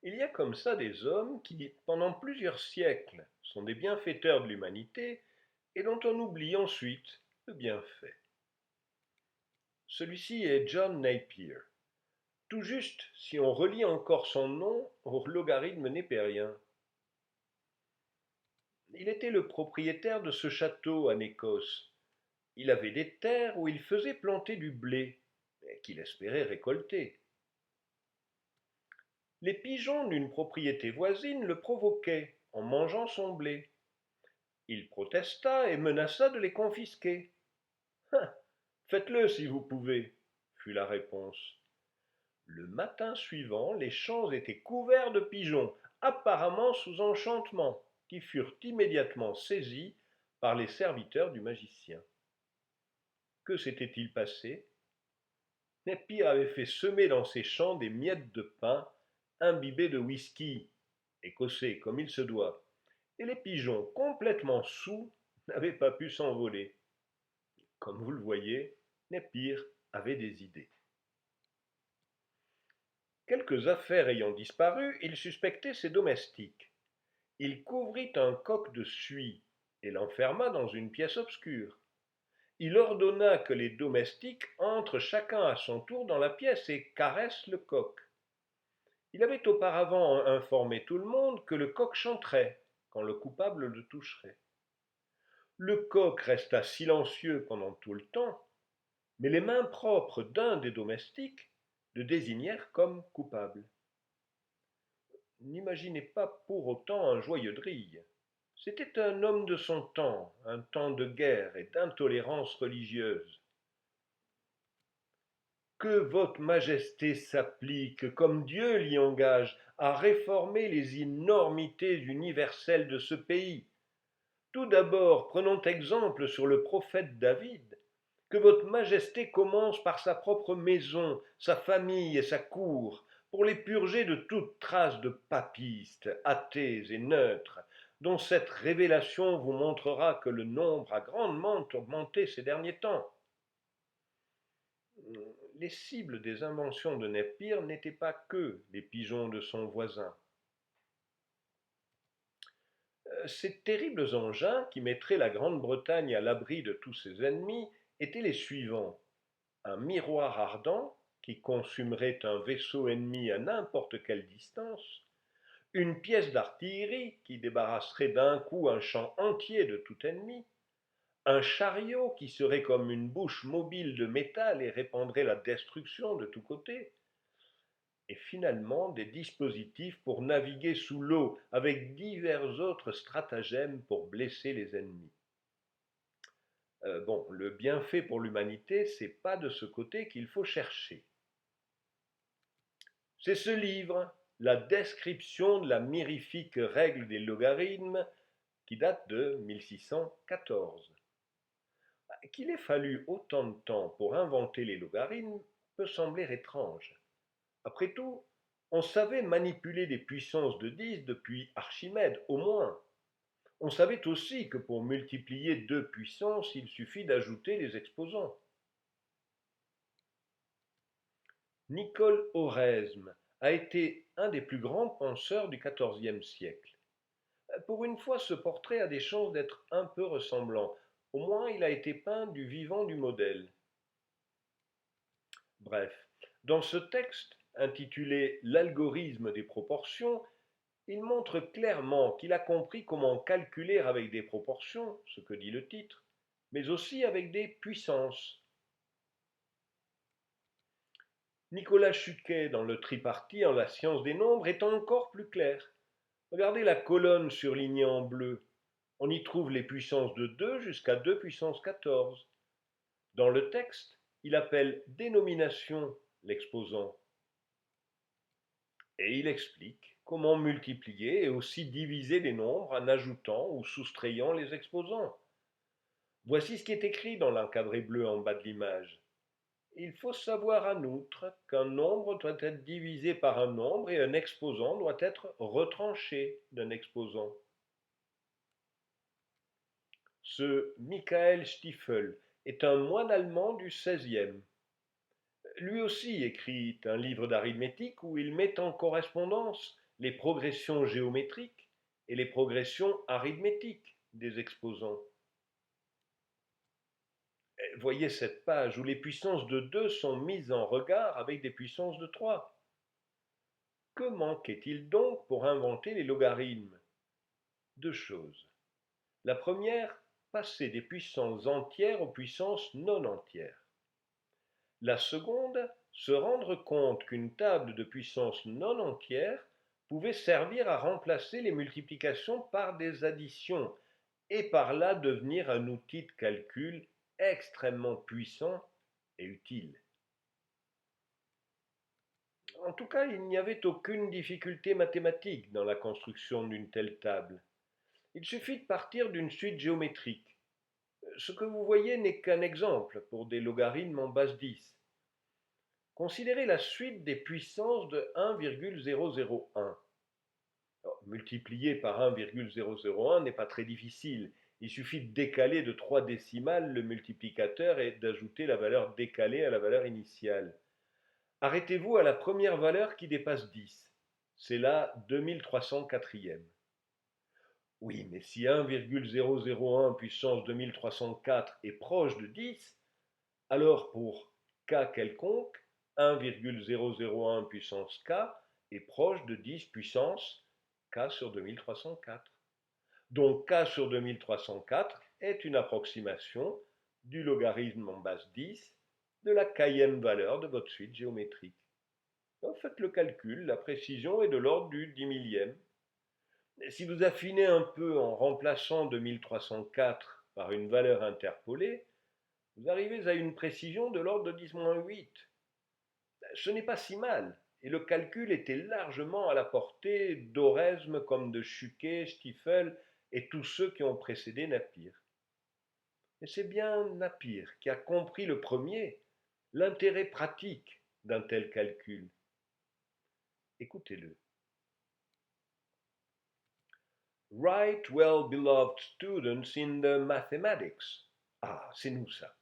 Il y a comme ça des hommes qui, pendant plusieurs siècles, sont des bienfaiteurs de l'humanité et dont on oublie ensuite le bienfait. Celui-ci est John Napier. Tout juste si on relie encore son nom au logarithme népérien. Il était le propriétaire de ce château en Écosse. Il avait des terres où il faisait planter du blé, qu'il espérait récolter. Les pigeons d'une propriété voisine le provoquaient en mangeant son blé. Il protesta et menaça de les confisquer. Hein, faites-le si vous pouvez, fut la réponse. Le matin suivant, les champs étaient couverts de pigeons, apparemment sous enchantement, qui furent immédiatement saisis par les serviteurs du magicien. Que s'était-il passé? Napier avait fait semer dans ses champs des miettes de pain imbibées de whisky, écossais comme il se doit, et les pigeons, complètement saouls, n'avaient pas pu s'envoler. Comme vous le voyez, Napier avait des idées. Quelques affaires ayant disparu, il suspectait ses domestiques. Il couvrit un coq de suie et l'enferma dans une pièce obscure. Il ordonna que les domestiques entrent chacun à son tour dans la pièce et caressent le coq. Il avait auparavant informé tout le monde que le coq chanterait quand le coupable le toucherait. Le coq resta silencieux pendant tout le temps, mais les mains propres d'un des domestiques le désignèrent comme coupable. N'imaginez pas pour autant un joyeux drille. C'était un homme de son temps, un temps de guerre et d'intolérance religieuse. Que votre majesté s'applique, comme Dieu l'y engage, à réformer les énormités universelles de ce pays. Tout d'abord, prenons exemple sur le prophète David. Que votre majesté commence par sa propre maison, sa famille et sa cour, pour les purger de toute trace de papistes, athées et neutres, dont cette révélation vous montrera que le nombre a grandement augmenté ces derniers temps. Les cibles des inventions de Napier n'étaient pas que les pigeons de son voisin. Ces terribles engins qui mettraient la Grande-Bretagne à l'abri de tous ses ennemis étaient les suivants. Un miroir ardent qui consumerait un vaisseau ennemi à n'importe quelle distance, une pièce d'artillerie qui débarrasserait d'un coup un champ entier de tout ennemi, un chariot qui serait comme une bouche mobile de métal et répandrait la destruction de tous côtés, et finalement des dispositifs pour naviguer sous l'eau avec divers autres stratagèmes pour blesser les ennemis. Bon, le bienfait pour l'humanité, c'est pas de ce côté qu'il faut chercher. C'est ce livre, La description de la mirifique règle des logarithmes, qui date de 1614. Qu'il ait fallu autant de temps pour inventer les logarithmes peut sembler étrange. Après tout, on savait manipuler des puissances de 10 depuis Archimède, au moins. On savait aussi que pour multiplier deux puissances, il suffit d'ajouter les exposants. Nicole Oresme a été un des plus grands penseurs du XIVe siècle. Pour une fois, ce portrait a des chances d'être un peu ressemblant. Au moins, il a été peint du vivant du modèle. Bref, dans ce texte, intitulé L'algorithme des proportions, il montre clairement qu'il a compris comment calculer avec des proportions, ce que dit le titre, mais aussi avec des puissances. Nicolas Chuquet, dans le tripartite en la science des nombres, est encore plus clair. Regardez la colonne surlignée en bleu. On y trouve les puissances de 2 jusqu'à 2 puissance 14. Dans le texte, il appelle dénomination l'exposant. Et il explique comment multiplier et aussi diviser les nombres en ajoutant ou soustrayant les exposants. Voici ce qui est écrit dans l'encadré bleu en bas de l'image. Il faut savoir en outre qu'un nombre doit être divisé par un nombre et un exposant doit être retranché d'un exposant. Ce Michael Stiefel est un moine allemand du XVIe. Lui aussi écrit un livre d'arithmétique où il met en correspondance les progressions géométriques et les progressions arithmétiques des exposants. Voyez cette page où les puissances de 2 sont mises en regard avec des puissances de 3. Que manquait-il donc pour inventer les logarithmes? Deux choses. La première, passer des puissances entières aux puissances non entières. La seconde, se rendre compte qu'une table de puissance non entière pouvait servir à remplacer les multiplications par des additions et par là devenir un outil de calcul extrêmement puissant et utile. En tout cas, il n'y avait aucune difficulté mathématique dans la construction d'une telle table. Il suffit de partir d'une suite géométrique. Ce que vous voyez n'est qu'un exemple pour des logarithmes en base 10. Considérez la suite des puissances de 1,001. Multiplier par 1,001 n'est pas très difficile. Il suffit de décaler de 3 décimales le multiplicateur et d'ajouter la valeur décalée à la valeur initiale. Arrêtez-vous à la première valeur qui dépasse 10. C'est la 2304e. Oui, mais si 1,001 puissance 2304 est proche de 10, alors pour k quelconque, 1,001 puissance k est proche de 10 puissance k sur 2304. Donc k sur 2304 est une approximation du logarithme en base 10 de la kème valeur de votre suite géométrique. Donc faites le calcul, la précision est de l'ordre du 10 millième. Si vous affinez un peu en remplaçant 2304 par une valeur interpolée, vous arrivez à une précision de l'ordre de 10-8. Ce n'est pas si mal, et le calcul était largement à la portée d'Oresme comme de Schuquet, Stiefel et tous ceux qui ont précédé Napier. Et c'est bien Napier qui a compris le premier l'intérêt pratique d'un tel calcul. Écoutez-le. Right well-beloved students in the mathematics. Ah, c'est nous ça.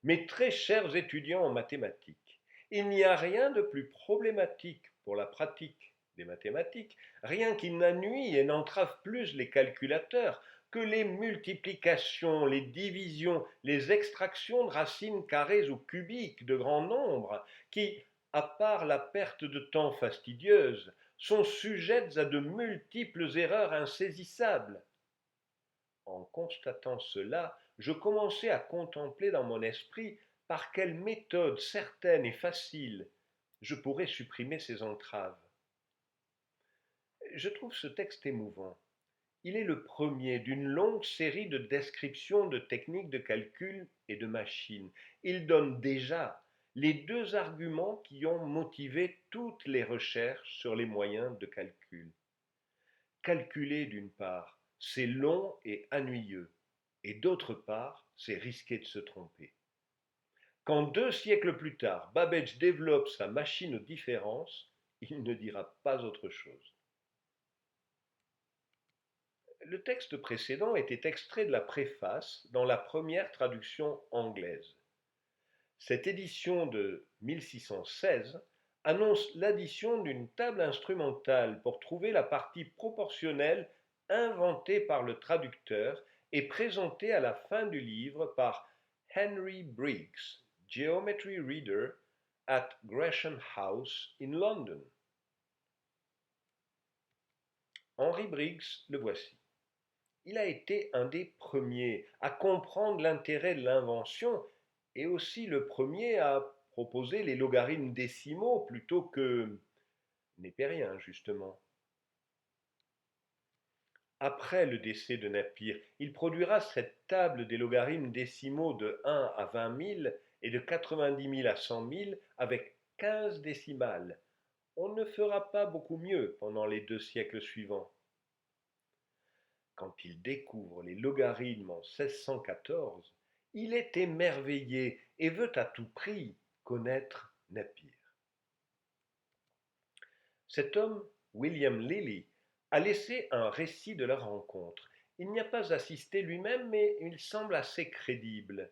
Mes très chers étudiants en mathématiques, il n'y a rien de plus problématique pour la pratique des mathématiques, rien qui n'ennuie et n'entrave plus les calculateurs que les multiplications, les divisions, les extractions de racines carrées ou cubiques de grands nombres, qui, à part la perte de temps fastidieuse, sont sujettes à de multiples erreurs insaisissables. En constatant cela, je commençai à contempler dans mon esprit par quelle méthode certaine et facile je pourrais supprimer ces entraves. Je trouve ce texte émouvant. Il est le premier d'une longue série de descriptions de techniques de calcul et de machines. Il donne déjà les deux arguments qui ont motivé toutes les recherches sur les moyens de calcul. Calculer, d'une part, c'est long et ennuyeux, et d'autre part, c'est risqué de se tromper. Quand 2 siècles plus tard, Babbage développe sa machine aux différences, il ne dira pas autre chose. Le texte précédent était extrait de la préface dans la première traduction anglaise. Cette édition de 1616 annonce l'addition d'une table instrumentale pour trouver la partie proportionnelle inventée par le traducteur et présentée à la fin du livre par Henry Briggs, Geometry Reader at Gresham House in London. Henry Briggs, le voici. Il a été un des premiers à comprendre l'intérêt de l'invention et aussi le premier à proposer les logarithmes décimaux plutôt que népériens, justement. Après le décès de Napier, il produira cette table des logarithmes décimaux de 1 à 20 000 et de 90 000 à 100 000 avec 15 décimales. On ne fera pas beaucoup mieux pendant les 2 siècles suivants. Quand il découvre les logarithmes en 1614, il est émerveillé et veut à tout prix connaître Napier. Cet homme, William Lilly, a laissé un récit de leur rencontre. Il n'y a pas assisté lui-même, mais il semble assez crédible.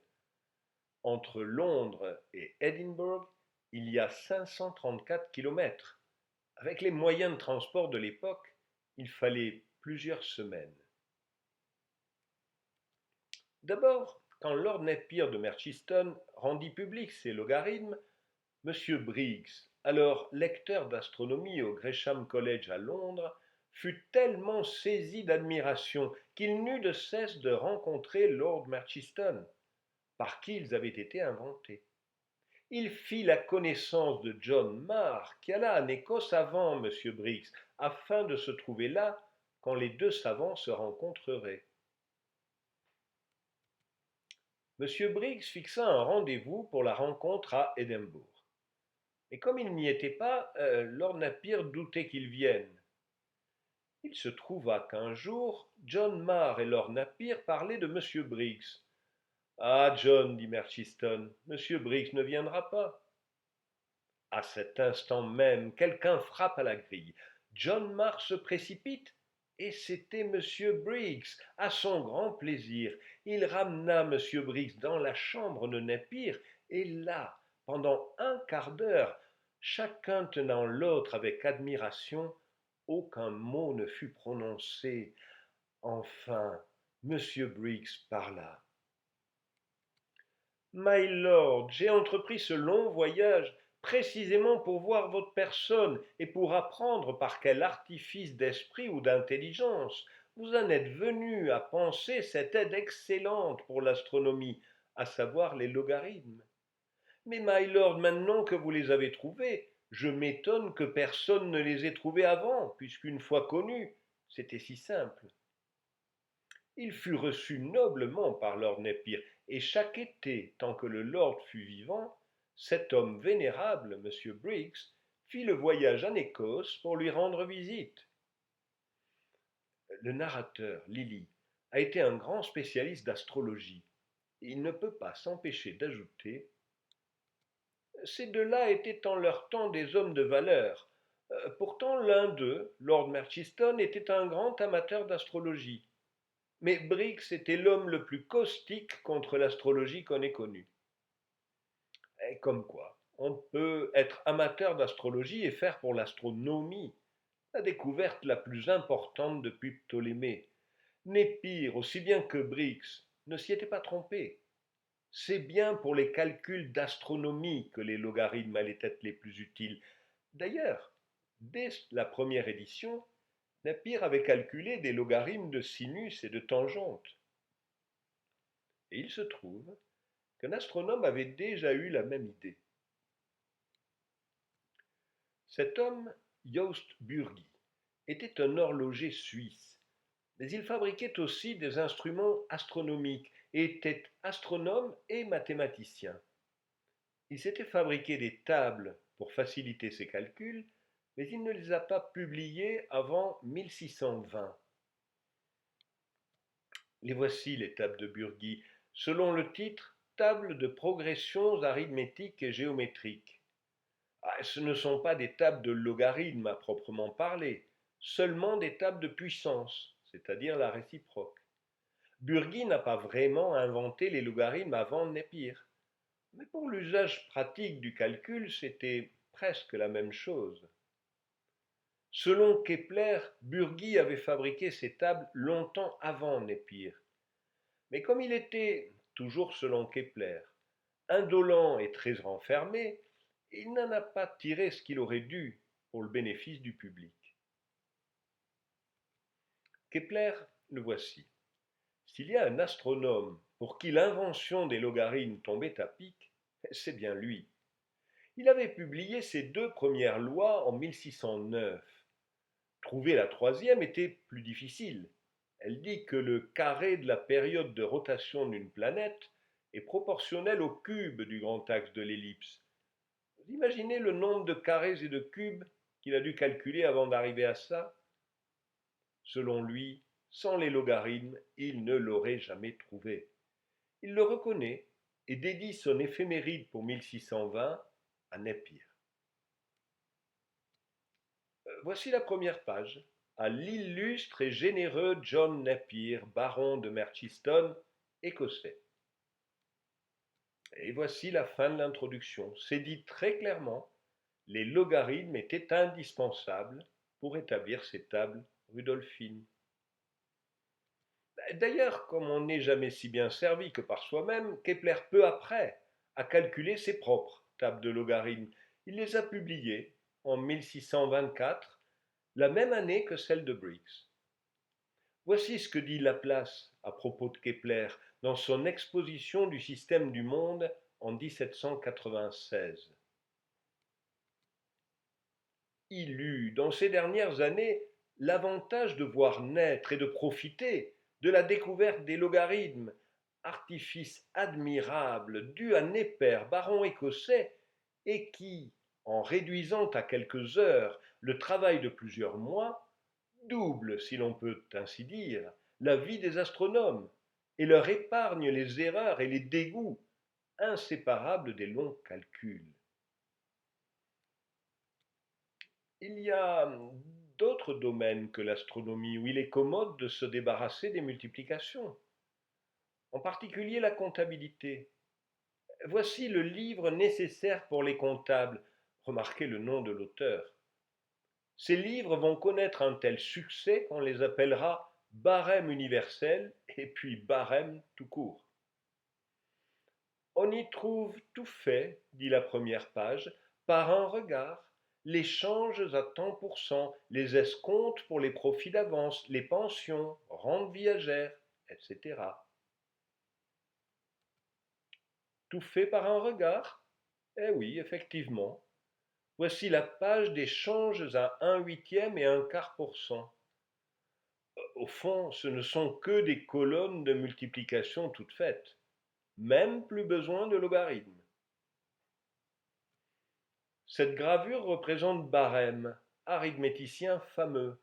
Entre Londres et Édimbourg, il y a 534 kilomètres. Avec les moyens de transport de l'époque, il fallait plusieurs semaines. D'abord, quand Lord Napier de Merchiston rendit publics ses logarithmes, M. Briggs, alors lecteur d'astronomie au Gresham College à Londres, fut tellement saisi d'admiration qu'il n'eut de cesse de rencontrer Lord Merchiston, par qui ils avaient été inventés. Il fit la connaissance de John Marr, qui alla en Écosse avant M. Briggs, afin de se trouver là quand les deux savants se rencontreraient. M. Briggs fixa un rendez-vous pour la rencontre à Édimbourg. Et comme il n'y était pas, Lord Napier doutait qu'il vienne. Il se trouva qu'un jour, John Marr et Lord Napier parlaient de M. Briggs. Ah, John, dit Merchiston, M. Briggs ne viendra pas. À cet instant même, quelqu'un frappe à la grille. John Marr se précipite, et c'était M. Briggs, à son grand plaisir. Il ramena M. Briggs dans la chambre de Napier, et là, pendant un quart d'heure, chacun tenant l'autre avec admiration, aucun mot ne fut prononcé. Enfin, M. Briggs parla. My lord, j'ai entrepris ce long voyage précisément pour voir votre personne et pour apprendre par quel artifice d'esprit ou d'intelligence vous en êtes venu à penser cette aide excellente pour l'astronomie, à savoir les logarithmes. Mais, my lord, maintenant que vous les avez trouvés, je m'étonne que personne ne les ait trouvés avant, puisqu'une fois connus, c'était si simple. Il fut reçu noblement par Lord Napier, et chaque été, tant que le lord fut vivant, cet homme vénérable, M. Briggs, fit le voyage en Écosse pour lui rendre visite. Le narrateur, Lilly, a été un grand spécialiste d'astrologie. Il ne peut pas s'empêcher d'ajouter: ces deux-là étaient en leur temps des hommes de valeur. Pourtant, l'un d'eux, Lord Merchiston, était un grand amateur d'astrologie. Mais Briggs était l'homme le plus caustique contre l'astrologie qu'on ait connu. Et comme quoi, on peut être amateur d'astrologie et faire pour l'astronomie, la découverte la plus importante depuis Ptolémée. Népire, aussi bien que Briggs, ne s'y était pas trompé. C'est bien pour les calculs d'astronomie que les logarithmes allaient être les plus utiles. D'ailleurs, dès la première édition, Napier avait calculé des logarithmes de sinus et de tangentes. Et il se trouve qu'un astronome avait déjà eu la même idée. Cet homme, Joost Bürgi, était un horloger suisse, mais il fabriquait aussi des instruments astronomiques et était astronome et mathématicien. Il s'était fabriqué des tables pour faciliter ses calculs, mais il ne les a pas publiées avant 1620. Les voici, les tables de Bürgi, selon le titre Table de progressions arithmétiques et géométriques. Ce ne sont pas des tables de logarithmes à proprement parler, seulement des tables de puissance, c'est-à-dire la réciproque. Bürgi n'a pas vraiment inventé les logarithmes avant Napier, mais pour l'usage pratique du calcul, c'était presque la même chose. Selon Kepler, Bürgi avait fabriqué ces tables longtemps avant Napier. Mais comme il était, toujours selon Kepler, indolent et très renfermé, il n'en a pas tiré ce qu'il aurait dû pour le bénéfice du public. Kepler, le voici. S'il y a un astronome pour qui l'invention des logarithmes tombait à pic, c'est bien lui. Il avait publié ses deux premières lois en 1609. Trouver la troisième était plus difficile. Elle dit que le carré de la période de rotation d'une planète est proportionnel au cube du grand axe de l'ellipse. Vous imaginez le nombre de carrés et de cubes qu'il a dû calculer avant d'arriver à ça? Selon lui, sans les logarithmes, il ne l'aurait jamais trouvé. Il le reconnaît et dédie son éphéméride pour 1620 à Napier. Voici la première page. À l'illustre et généreux John Napier, baron de Merchiston, écossais. Et voici la fin de l'introduction. C'est dit très clairement Les logarithmes étaient indispensables pour établir ces tables rudolphines. D'ailleurs, comme on n'est jamais si bien servi que par soi-même, Kepler peu après a calculé ses propres tables de logarithmes. Il les a publiées en 1624, la même année que celle de Briggs. Voici ce que dit Laplace à propos de Kepler dans son exposition du système du monde en 1796. Il eut, dans ces dernières années, l'avantage de voir naître et de profiter de la découverte des logarithmes, artifice admirable dû à Neper, baron écossais, et qui, en réduisant à quelques heures le travail de plusieurs mois, double, si l'on peut ainsi dire, la vie des astronomes, et leur épargne les erreurs et les dégoûts inséparables des longs calculs. Il y a d'autres domaines que l'astronomie où il est commode de se débarrasser des multiplications, en particulier la comptabilité. Voici le livre nécessaire pour les comptables. Remarquez le nom de l'auteur. Ces livres vont connaître un tel succès qu'on les appellera barème universel et puis barème tout court. On y trouve tout fait, dit la première page, par un regard, les changes à tant pour cent, les escomptes pour les profits d'avance, les pensions, rentes viagères, etc. Tout fait par un regard? Eh oui, effectivement. Voici la page des changes à 1/8 et 1/4%. Au fond, ce ne sont que des colonnes de multiplication toutes faites. Même plus besoin de logarithmes. Cette gravure représente Barème, arithméticien fameux.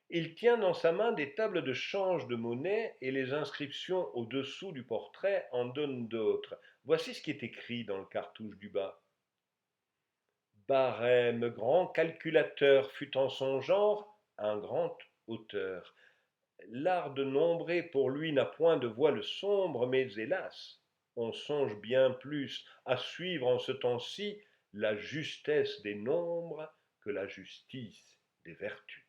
Il tient dans sa main des tables de change de monnaie et les inscriptions au-dessous du portrait en donnent d'autres. Voici ce qui est écrit dans le cartouche du bas. Barème, grand calculateur, fut en son genre un grand auteur. L'art de nombrer pour lui n'a point de voile sombre, mais hélas, on songe bien plus à suivre en ce temps-ci la justesse des nombres que la justice des vertus.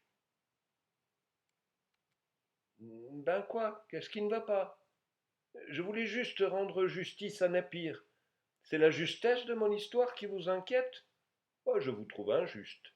Ben quoi? Qu'est-ce qui ne va pas? Je voulais juste rendre justice à Napir. C'est la justesse de mon histoire qui vous inquiète? Oh, je vous trouve injuste.